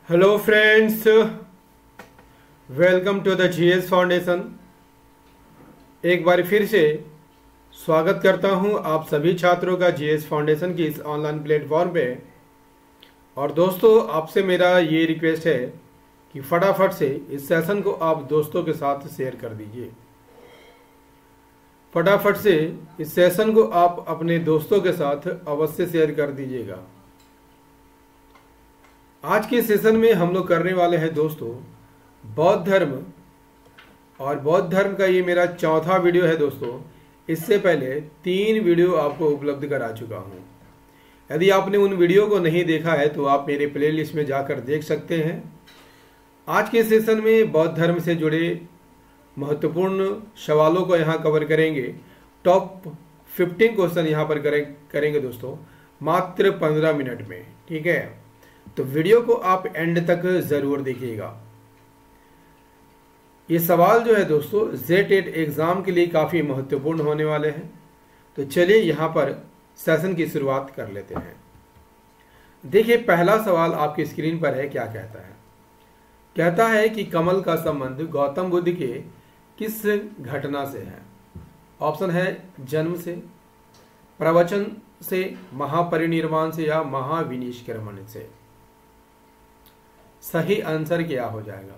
Hello friends, welcome to the GS foundation. एक बार फिर से स्वागत करता हूं आप सभी छात्रों का जीएस फाउंडेशन की इस ऑनलाइन प्लेटफॉर्म पे। और दोस्तों, आपसे मेरा ये रिक्वेस्ट है कि फटाफट से इस सेशन को आप दोस्तों के साथ शेयर कर दीजिए। फटाफट से इस सेशन को आप अपने दोस्तों के साथ अवश्य शेयर कर दीजिएगा। आज के सेशन में हम लोग करने वाले हैं दोस्तों बौद्ध धर्म, और बौद्ध धर्म का ये मेरा चौथा वीडियो है दोस्तों। इससे पहले 3 वीडियो आपको उपलब्ध करा चुका हूँ। यदि आपने उन वीडियो को नहीं देखा है तो आप मेरे प्लेलिस्ट में जाकर देख सकते हैं। आज के सेशन में बौद्ध धर्म से जुड़े महत्वपूर्ण सवालों को यहाँ कवर करेंगे। टॉप 15 क्वेश्चन यहाँ पर करेंगे दोस्तों, मात्र 15 मिनट में। ठीक है, तो वीडियो को आप एंड तक जरूर देखिएगा। ये सवाल जो है दोस्तों Z-8 एग्जाम के लिए काफी महत्वपूर्ण होने वाले हैं। तो चलिए यहाँ पर सेशन की शुरुआत कर लेते हैं। देखिए, पहला सवाल आपकी स्क्रीन पर है। क्या कहता है? कहता है कि कमल का संबंध गौतम बुद्ध के किस घटना से है? ऑप्शन है जन्म से, प्रवचन से, महापरिनिर्वाण से या महाविनिष्क्रमण से। सही आंसर क्या हो जाएगा?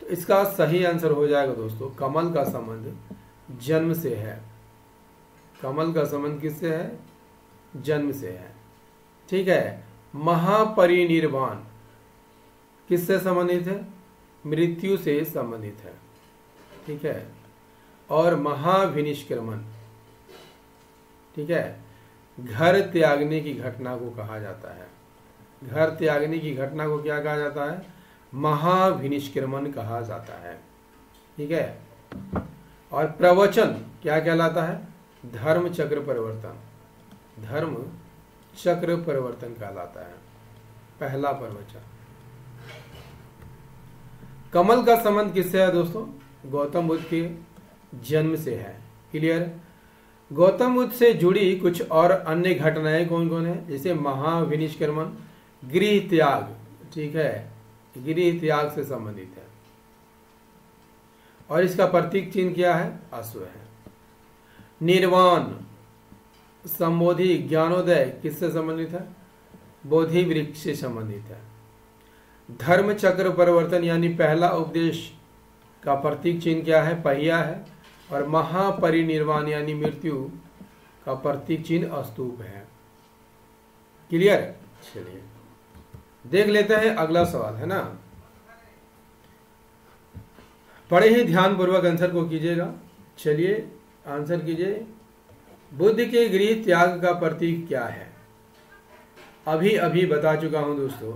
तो इसका सही आंसर हो जाएगा दोस्तों, कमल का संबंध जन्म से है। कमल का संबंध किससे है? जन्म से है। ठीक है। महापरिनिर्वाण किससे संबंधित है? मृत्यु से संबंधित है। ठीक है। और महाविनिष्क्रमण, ठीक है, घर त्यागने की घटना को कहा जाता है। घर त्यागने की घटना को क्या कहा जाता है? महाविनिष्क्रमण कहा जाता है। ठीक है। और प्रवचन क्या कहलाता है? धर्म चक्र परिवर्तन। धर्म चक्र परिवर्तन कहलाता है पहला प्रवचन। कमल का संबंध किससे है दोस्तों? गौतम बुद्ध के जन्म से है। क्लियर? गौतम बुद्ध से जुड़ी कुछ और अन्य घटनाएं कौन कौन है? जैसे महाविनिष्क्रमण, गृह त्याग। ठीक है, गृह त्याग से संबंधित है। और इसका प्रतीक चिन्ह क्या है? अश्व है। निर्वाण, संबोधि, ज्ञानोदय किससे संबंधित है? बोधि वृक्ष से संबंधित है। धर्म चक्र परिवर्तन यानी पहला उपदेश का प्रतीक चिन्ह क्या है? पहिया है। और महापरिनिर्वाण यानी मृत्यु का प्रतीक चिन्ह स्तूप है। क्लियर? चलिए देख लेते हैं अगला सवाल, है ना। बड़े ही ध्यानपूर्वक आंसर को कीजिएगा। चलिए आंसर कीजिए। बुद्ध के गृह त्याग का प्रतीक क्या है? अभी अभी बता चुका हूं दोस्तों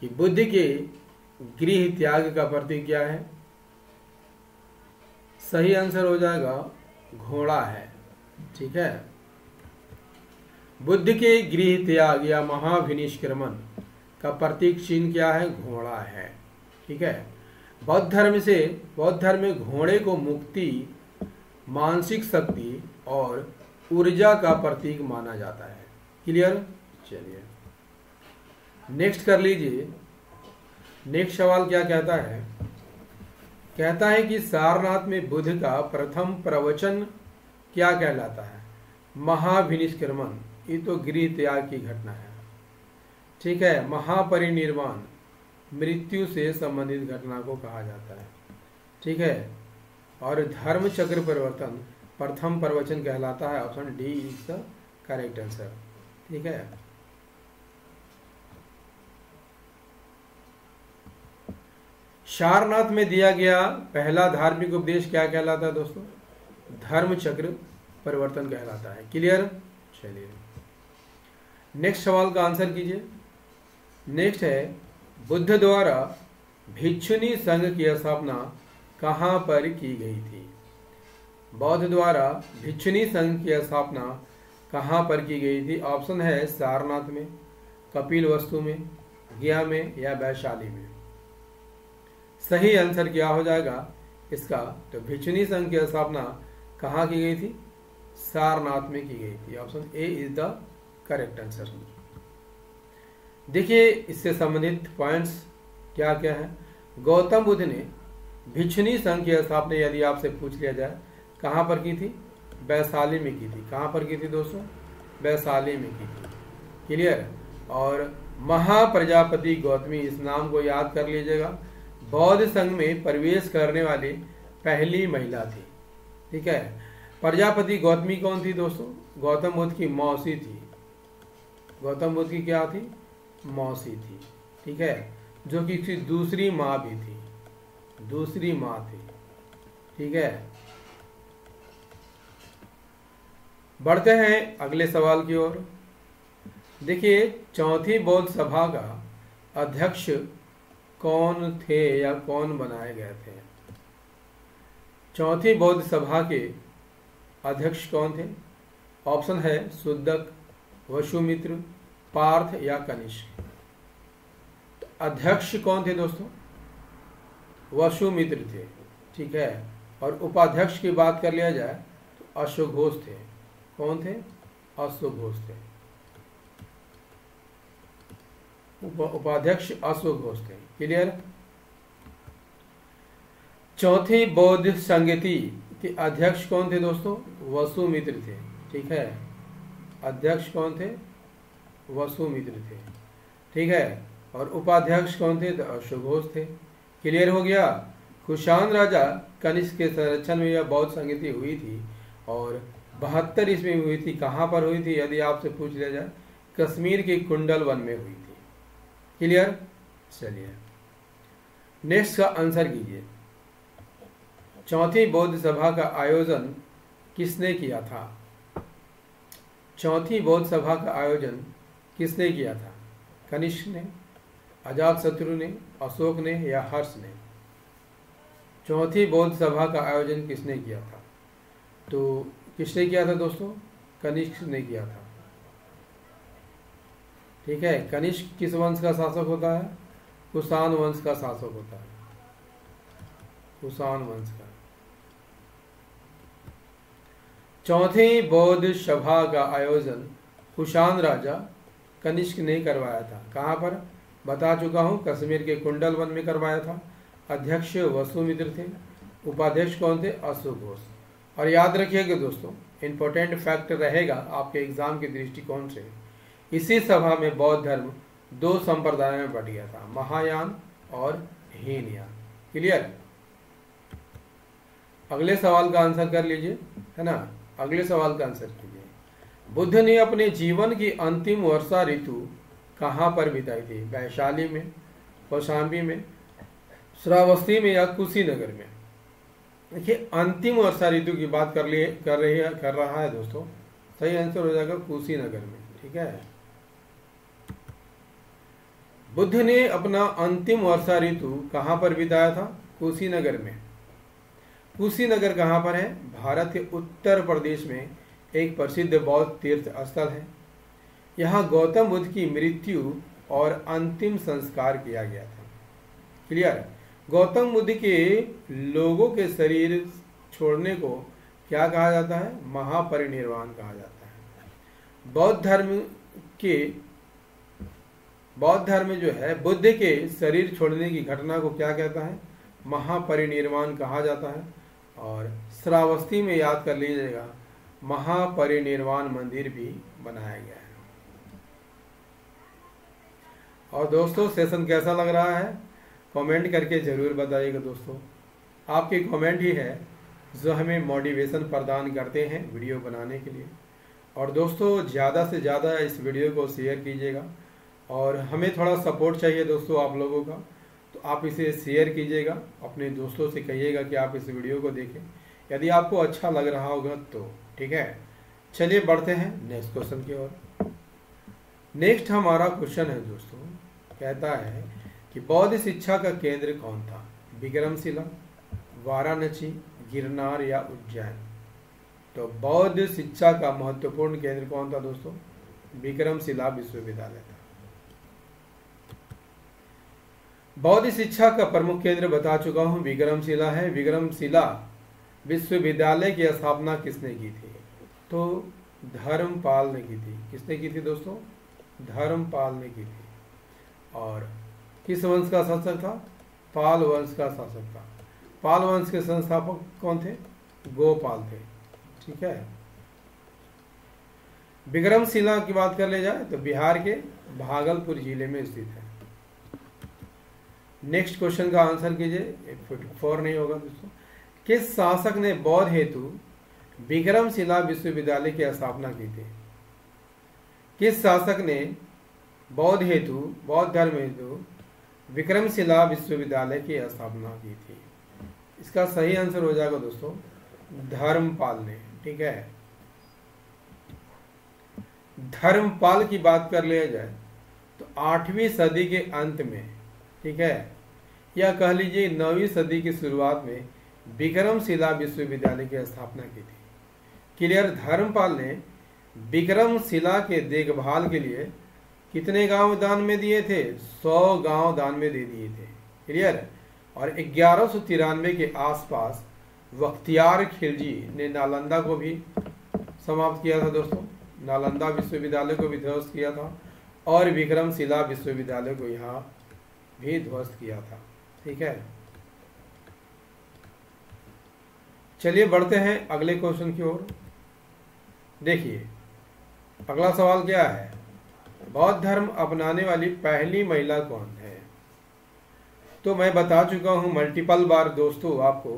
कि बुद्ध के गृह त्याग का प्रतीक क्या है। सही आंसर हो जाएगा घोड़ा है। ठीक है। बुद्ध के गृह त्याग या महाविनिष्क्रमण का प्रतीक चिन्ह क्या है? घोड़ा है। ठीक है। बौद्ध धर्म में घोड़े को मुक्ति, मानसिक शक्ति और ऊर्जा का प्रतीक माना जाता है। क्लियर? चलिए नेक्स्ट कर लीजिए। नेक्स्ट सवाल क्या कहता है? कहता है कि सारनाथ में बुद्ध का प्रथम प्रवचन क्या कहलाता है? महाविनिष्क्रमण, ये तो गृह त्याग की घटना है। ठीक है। महापरिनिर्वाण, मृत्यु से संबंधित घटना को कहा जाता है। ठीक है। और धर्म चक्र परिवर्तन प्रथम प्रवचन कहलाता है। Option D is the correct answer. ठीक है। सारनाथ में दिया गया पहला धार्मिक उपदेश क्या कहलाता है दोस्तों? धर्म चक्र परिवर्तन कहलाता है। क्लियर? चलिए नेक्स्ट सवाल का आंसर कीजिए। नेक्स्ट है, बुद्ध द्वारा भिक्षुनी संघ की स्थापना कहाँ पर की गई थी? बौद्ध द्वारा भिक्षुनी संघ की स्थापना कहाँ पर की गई थी? ऑप्शन है सारनाथ में, कपिलवस्तु में, गया में या वैशाली में। सही आंसर क्या हो जाएगा इसका? तो भिक्षुनी संघ की स्थापना कहाँ की गई थी? सारनाथ में की गई थी। Option A is the correct answer. देखिए इससे संबंधित पॉइंट्स क्या क्या है। गौतम बुद्ध ने भिक्षुनी संघ की स्थापना, यदि आपसे पूछ लिया जाए, कहाँ पर की थी? वैशाली में की थी। कहाँ पर की थी दोस्तों? वैशाली में की थी। क्लियर। और महाप्रजापति गौतमी, इस नाम को याद कर लीजिएगा, बौद्ध संघ में प्रवेश करने वाली पहली महिला थी। ठीक है। प्रजापति गौतमी कौन थी दोस्तों? गौतम बुद्ध की मौसी थी। गौतम बुद्ध की क्या थी? मौसी थी। ठीक है। जो कि उसकी दूसरी माँ भी थी, दूसरी माँ थी। ठीक है। बढ़ते हैं अगले सवाल की ओर। देखिए चौथी बौद्ध सभा का अध्यक्ष कौन थे या कौन बनाए गए थे? चौथी बौद्ध सभा के अध्यक्ष कौन थे? ऑप्शन है शुद्धक, वसुमित्र, पार्थ या कनिष्क। तो अध्यक्ष कौन थे दोस्तों? वसुमित्र थे। ठीक है। और उपाध्यक्ष की बात कर लिया जाए तो अश्वघोष थे। कौन थे? अश्वघोष थे। उपाध्यक्ष अश्वघोष थे। क्लियर। चौथी बौद्ध संगति के अध्यक्ष कौन थे दोस्तों? वसुमित्र थे। ठीक है। अध्यक्ष कौन थे? वसुमित्र थे। ठीक है। और उपाध्यक्ष कौन थे? तो अश्वघोष थे। क्लियर हो गया। कुषाण राजा कनिष्क के संरक्षण में यह बौद्ध संगति हुई थी और 72 ईस्वी में हुई थी। कहाँ पर हुई थी यदि आपसे पूछ लिया जाए? कश्मीर के कुंडल वन में हुई थी। क्लियर। चलिए नेक्स्ट का आंसर कीजिए। चौथी बौद्ध सभा का आयोजन किसने किया था? चौथी बौद्ध सभा का आयोजन किसने किया था? कनिष्क ने, अजातशत्रु ने, अशोक ने या हर्ष ने? चौथी बौद्ध सभा का आयोजन किसने किया था? तो किसने किया था दोस्तों? कनिष्क ने किया था। ठीक है। कनिष्क किस वंश का शासक होता है? कुषाण वंश का शासक होता है। कुषाण वंश का। चौथी बौद्ध सभा का आयोजन कुषाण राजा कनिष्क ने करवाया था। कहाँ पर? बता चुका हूँ, कश्मीर के कुंडल वन में करवाया था। अध्यक्ष वसुमित्र थे। उपाध्यक्ष कौन थे? अश्वघोष। और याद रखिएगा दोस्तों, इम्पोर्टेंट फैक्ट रहेगा आपके एग्जाम के दृष्टिकोण से, इसी सभा में बौद्ध धर्म 2 संप्रदायों में बट गया था, महायान और हीनयान। क्लियर। अगले सवाल का आंसर कर लीजिए, है ना। अगले सवाल का आंसर कीजिए। बुद्ध ने अपने जीवन की अंतिम वर्षा ऋतु कहाँ पर बिताई थी? वैशाली में, कौशाम्बी में, श्रावस्ती में या कुशीनगर में? देखिए अंतिम वर्षा ऋतु की बात कर रहा है दोस्तों। सही आंसर हो जाएगा कुशीनगर में। ठीक है। बुद्ध ने अपना अंतिम वर्षा ऋतु कहाँ पर बिताया था? कुशीनगर में। कुशीनगर कहाँ पर है? भारत के उत्तर प्रदेश में एक प्रसिद्ध बौद्ध तीर्थ स्थल है। यहाँ गौतम बुद्ध की मृत्यु और अंतिम संस्कार किया गया था। क्लियर। गौतम बुद्ध के लोगों के शरीर छोड़ने को क्या कहा जाता है? महापरिनिर्वाण कहा जाता है। बौद्ध धर्म जो है, बुद्ध के शरीर छोड़ने की घटना को क्या कहता है? महापरिनिर्वाण कहा जाता है। और श्रावस्ती में याद कर लीजिएगा, महापरिनिर्वाण मंदिर भी बनाया गया है। और दोस्तों सेशन कैसा लग रहा है? कमेंट करके ज़रूर बताइएगा दोस्तों। आपके कमेंट ही है जो हमें मोटिवेशन प्रदान करते हैं वीडियो बनाने के लिए। और दोस्तों ज़्यादा से ज़्यादा इस वीडियो को शेयर कीजिएगा और हमें थोड़ा सपोर्ट चाहिए दोस्तों आप लोगों का, तो आप इसे शेयर कीजिएगा, अपने दोस्तों से कहिएगा कि आप इस वीडियो को देखें यदि आपको अच्छा लग रहा होगा तो। ठीक है। चलिए बढ़ते हैं नेक्स्ट क्वेश्चन की ओर। नेक्स्ट हमारा क्वेश्चन है दोस्तों, कहता है कि बौद्ध शिक्षा का केंद्र कौन था? विक्रमशिला, वाराणसी, गिरनार या उज्जैन? तो बौद्ध शिक्षा का महत्वपूर्ण केंद्र कौन था दोस्तों? विक्रमशिला विश्वविद्यालय था। बौद्ध शिक्षा का प्रमुख केंद्र बता चुका हूं, विक्रमशिला है। विक्रमशिला विश्वविद्यालय की स्थापना किसने की थी? तो धर्मपाल ने की थी। किसने की थी दोस्तों? धर्मपाल ने की थी। और किस वंश का शासक था? पाल वंश का शासक था। पाल वंश के संस्थापक कौन थे? गोपाल थे। ठीक है। विक्रमशिला की बात कर ले जाए तो बिहार के भागलपुर जिले में स्थित है। नेक्स्ट क्वेश्चन का आंसर कीजिए। 4 नहीं होगा दोस्तों। किस शासक ने बौद्ध हेतु विक्रमशिला विश्वविद्यालय की स्थापना की थी? किस शासक ने बौद्ध धर्म हेतु विक्रमशिला विश्वविद्यालय की स्थापना की थी? इसका सही आंसर हो जाएगा दोस्तों धर्मपाल ने। ठीक है। धर्मपाल की बात कर लिया जाए तो 8वीं सदी के अंत में, ठीक है, या कह लीजिए 9वीं सदी की शुरुआत में विक्रमशिला विश्वविद्यालय की स्थापना की थी। क्लियर। धर्मपाल ने विक्रमशिला के देखभाल के लिए कितने गांव दान में दिए थे? 100 गांव दान में दे दिए थे। क्लियर। और 1193 के आसपास बख्तियार खिलजी ने नालंदा को भी समाप्त किया था दोस्तों। नालंदा विश्वविद्यालय को भी ध्वस्त किया था और विक्रमशिला विश्वविद्यालय को यहाँ भी ध्वस्त किया था। ठीक है। चलिए बढ़ते हैं अगले क्वेश्चन की ओर। देखिए अगला सवाल क्या है? बौद्ध धर्म अपनाने वाली पहली महिला कौन है? तो मैं बता चुका हूं मल्टीपल बार दोस्तों आपको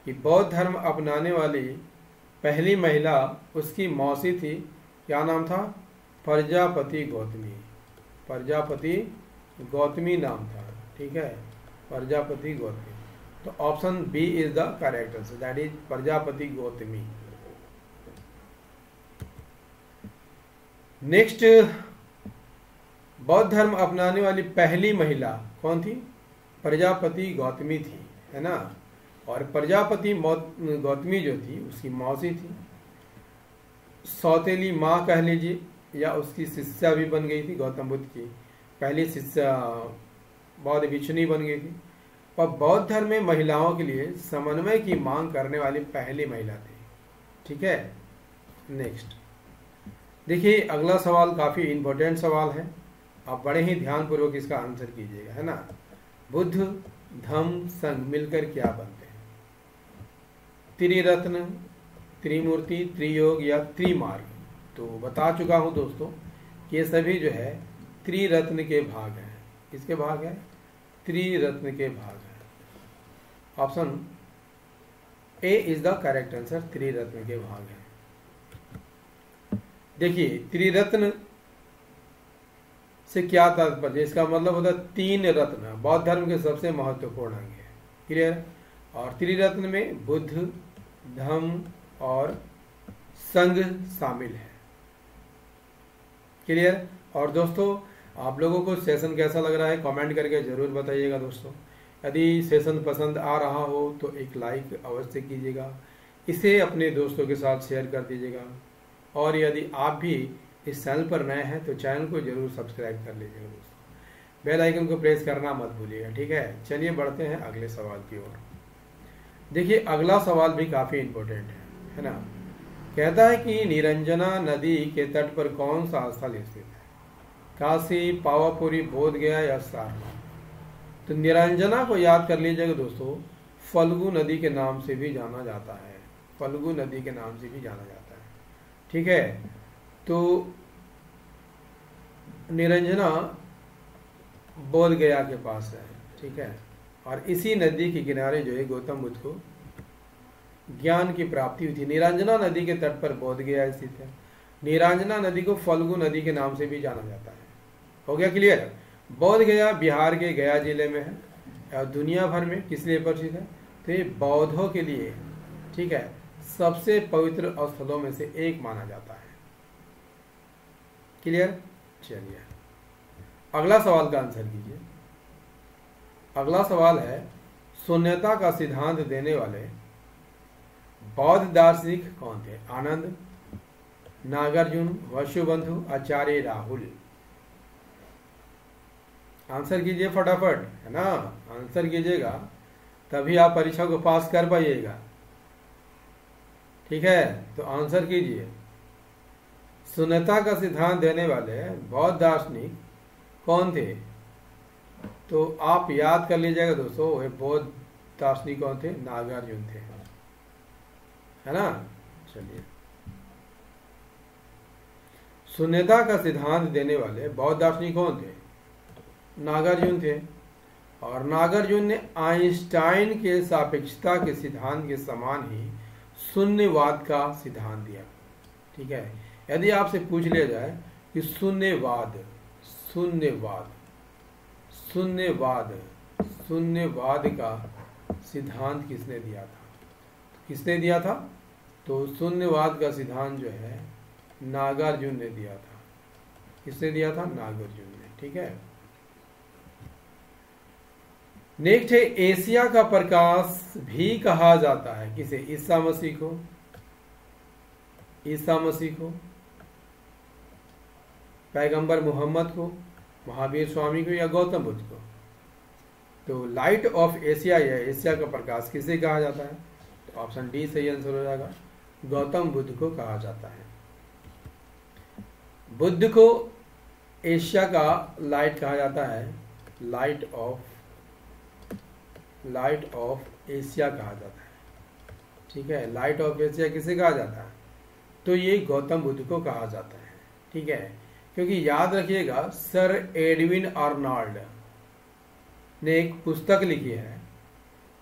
कि बौद्ध धर्म अपनाने वाली पहली महिला उसकी मौसी थी। क्या नाम था? प्रजापति गौतमी। प्रजापति गौतमी नाम था। ठीक है। प्रजापति गौतमी। तो option B is the correct answer, that is Prajapati Gautami. Next, बौद्ध धर्म अपनाने वाली पहली महिला कौन थी? प्रजापति गौतमी थी, है ना। और प्रजापति गौतमी जो थी उसकी मौसी थी, सौतेली माँ कह लीजिए, या उसकी शिष्या भी बन गई थी। गौतम बुद्ध की पहली शिष्या बौद्ध भिक्षुनी बन गई थी और बौद्ध धर्म में महिलाओं के लिए समन्वय की मांग करने वाली पहली महिला थी। ठीक है। नेक्स्ट देखिए अगला सवाल काफी इंपॉर्टेंट सवाल है, आप बड़े ही ध्यानपूर्वक इसका आंसर कीजिएगा, है ना। बुद्ध धम्म संघ मिलकर क्या बनते हैं? त्रिरत्न, त्रिमूर्ति, त्रियोग या त्रिमार्ग? तो बता चुका हूं दोस्तों कि ये सभी जो है त्रिरत्न के भाग हैं। किसके भाग है? त्रिरत्न के भाग है। Option A is the correct answer, त्रिरत्न के भाग है। देखिए त्रिरत्न से क्या तात्पर्य? इसका मतलब होता है 3 रत्न बौद्ध धर्म के सबसे महत्वपूर्ण अंग है। क्लियर। और त्रिरत्न में बुद्ध, धम्म और संघ शामिल है। क्लियर। और दोस्तों आप लोगों को सेशन कैसा लग रहा है कमेंट करके जरूर बताइएगा दोस्तों। यदि सेशन पसंद आ रहा हो तो एक लाइक अवश्य कीजिएगा, इसे अपने दोस्तों के साथ शेयर कर दीजिएगा। और यदि आप भी इस चैनल पर नए हैं तो चैनल को जरूर सब्सक्राइब कर लीजिएगा दोस्तों। बेल आइकन को प्रेस करना मत भूलिएगा। ठीक है। चलिए बढ़ते हैं अगले सवाल की ओर। देखिए अगला सवाल भी काफी इंपॉर्टेंट है ना। कहता है कि निरंजना नदी के तट पर कौन सा स्थल स्थित है? काशी, पावापुरी, बोधगया या सारनाथ? तो निरंजना को याद कर लीजिएगा दोस्तों, फल्गु नदी के नाम से भी जाना जाता है। फल्गु नदी के नाम से भी जाना जाता है। ठीक है। तो निरंजना बोधगया के पास है। ठीक है। और इसी नदी के किनारे जो है गौतम बुद्ध को ज्ञान की प्राप्ति हुई थी। निरंजना नदी के तट पर बोधगया स्थित है। निरंजना नदी को फल्गु नदी के नाम से भी जाना जाता है। हो गया क्लियर। बोधगया बिहार के गया जिले में है और दुनिया भर में किस लिए प्रसिद्ध है? तो ये बौद्धों के लिए, ठीक है, सबसे पवित्र स्थलों में से एक माना जाता है। क्लियर। चलिए अगला सवाल का आंसर कीजिए। अगला सवाल है, शून्यता का सिद्धांत देने वाले बौद्ध दार्शनिक कौन थे? आनंद, नागार्जुन, वसुबंधु, आचार्य राहुल? आंसर कीजिए फटाफट, है ना। आंसर कीजिएगा तभी आप परीक्षा को पास कर पाइएगा। ठीक है। तो आंसर कीजिए। शून्यता का सिद्धांत देने वाले बौद्ध दार्शनिक कौन थे? तो आप याद कर लीजिएगा दोस्तों, वे बौद्ध दार्शनिक कौन थे? नागार्जुन थे, है ना। चलिए, शून्यता का सिद्धांत देने वाले बौद्ध दार्शनिक कौन थे? नागार्जुन थे। और नागार्जुन ने आइंस्टाइन के सापेक्षता के सिद्धांत के समान ही शून्यवाद का सिद्धांत दिया। ठीक है, यदि आपसे पूछ लिया जाए कि शून्यवाद शून्यवाद शून्यवाद शून्यवाद का सिद्धांत किसने दिया था? किसने दिया था? तो शून्यवाद का सिद्धांत जो है नागार्जुन ने दिया था। किसने दिया था? नागार्जुन ने। ठीक है, नेक्स्ट है, एशिया का प्रकाश भी कहा जाता है किसे? ईसा मसीह को। ईसा मसीह को, पैगंबर मोहम्मद को, महावीर स्वामी को, या गौतम बुद्ध को? तो लाइट ऑफ एशिया या एशिया का प्रकाश किसे कहा जाता है? तो ऑप्शन डी सही आंसर हो जाएगा, गौतम बुद्ध को कहा जाता है। बुद्ध को एशिया का लाइट कहा जाता है, लाइट ऑफ एशिया कहा जाता है। ठीक है, लाइट ऑफ एशिया किसे कहा जाता है? तो ये गौतम बुद्ध को कहा जाता है। ठीक है, क्योंकि याद रखिएगा, सर एडविन आर्नल्ड ने एक पुस्तक लिखी है।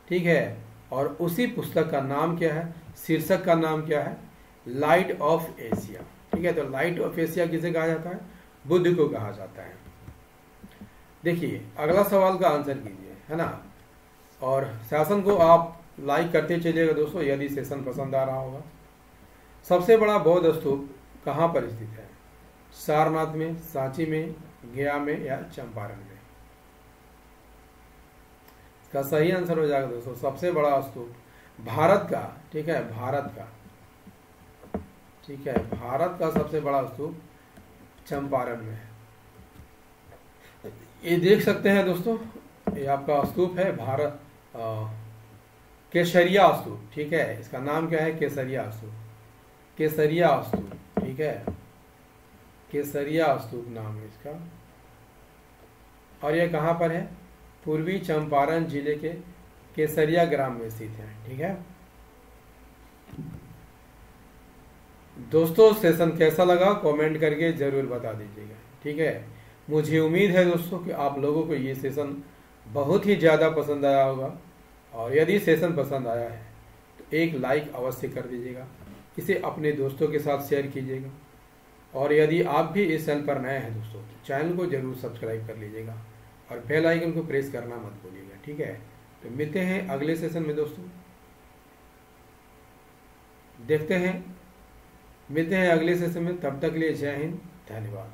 ठीक है, और उसी पुस्तक का नाम क्या है? शीर्षक का नाम क्या है? Light of Asia. ठीक है, तो लाइट ऑफ एशिया किसे कहा जाता है? बुद्ध को कहा जाता है। देखिए, अगला सवाल का आंसर कीजिए, है ना। और सेशन को आप लाइक करते चलिएगा दोस्तों, यदि सेशन पसंद आ रहा होगा। सबसे बड़ा बौद्ध स्तूप कहाँ पर स्थित है? सारनाथ में, सांची में, गया में, या चंपारण में? इसका सही आंसर हो जाएगा दोस्तों, सबसे बड़ा स्तूप भारत का। ठीक है, भारत का। ठीक है, भारत का सबसे बड़ा स्तूप चंपारण में है। ये देख सकते हैं दोस्तों, ये आपका स्तूप है भारत केसरिया स्तूप। ठीक है, इसका नाम क्या है? केसरिया स्तूप। केसरिया स्तूप। ठीक है, केसरिया स्तूप नाम है इसका। और यह कहाँ पर है? पूर्वी चंपारण जिले के केसरिया ग्राम में स्थित है। ठीक है दोस्तों, सेशन कैसा लगा कमेंट करके जरूर बता दीजिएगा। ठीक है, मुझे उम्मीद है दोस्तों कि आप लोगों को ये सेशन बहुत ही ज़्यादा पसंद आया होगा। और यदि सेशन पसंद आया है तो एक लाइक अवश्य कर दीजिएगा, इसे अपने दोस्तों के साथ शेयर कीजिएगा। और यदि आप भी इस चैनल पर नए हैं दोस्तों, तो चैनल को जरूर सब्सक्राइब कर लीजिएगा और बेल आइकन को प्रेस करना मत भूलिएगा। ठीक है, तो मिलते हैं अगले सेशन में दोस्तों, मिलते हैं अगले सेशन में। तब तक के लिए जय हिंद, धन्यवाद।